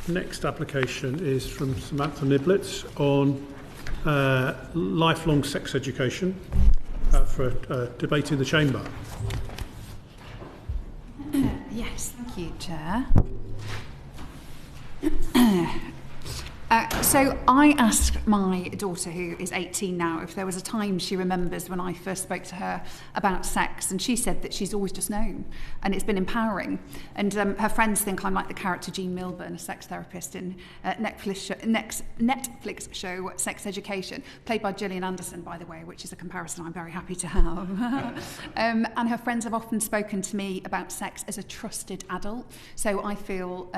next application is from Samantha Niblett on lifelong sex education for a debate in the chamber. Yes, thank you, Chair. So I asked my daughter, who is 18 now, if there was a time she remembers when I first spoke to her about sex, and she said that she's always just known, and it's been empowering. And her friends think I'm like the character Jean Milburn, a sex therapist in Netflix show Sex Education, played by Gillian Anderson, by the way, which is a comparison I'm very happy to have. And her friends have often spoken to me about sex as a trusted adult, so I feel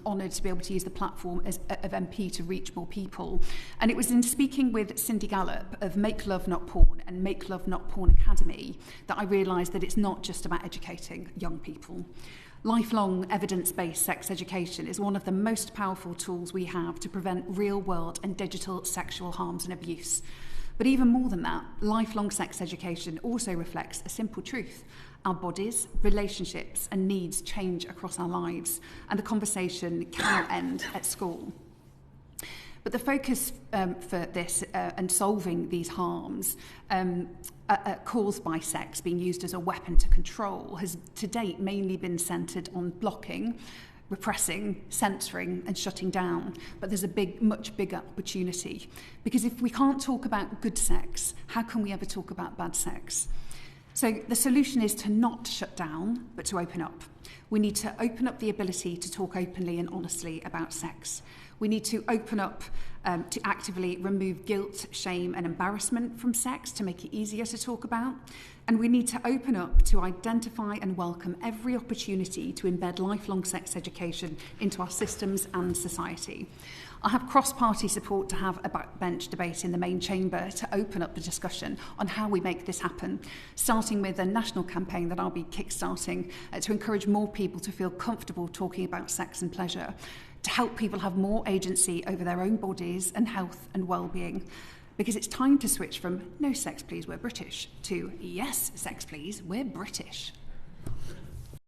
honoured to be able to use the platform of MP to reach more people. And it was in speaking with Cindy Gallop of Make Love Not Porn and Make Love Not Porn Academy that I realised that it's not just about educating young people. Lifelong evidence-based sex education is one of the most powerful tools we have to prevent real-world and digital sexual harms and abuse. But even more than that, lifelong sex education also reflects a simple truth. Our bodies, relationships and needs change across our lives, and the conversation cannot end at school. But the focus for this and solving these harms caused by sex being used as a weapon to control has to date mainly been centred on blocking, repressing, censoring and shutting down. But there's a much bigger opportunity, because if we can't talk about good sex, how can we ever talk about bad sex? So the solution is to not shut down, but to open up. We need to open up the ability to talk openly and honestly about sex. We need to open up to actively remove guilt, shame and embarrassment from sex to make it easier to talk about. And we need to open up to identify and welcome every opportunity to embed lifelong sex education into our systems and society. I have cross-party support to have a backbench debate in the main chamber to open up the discussion on how we make this happen, starting with a national campaign that I'll be kickstarting to encourage more people to feel comfortable talking about sex and pleasure, to help people have more agency over their own bodies and health and well-being. Because it's time to switch from no sex please, we're British to yes sex please, we're British.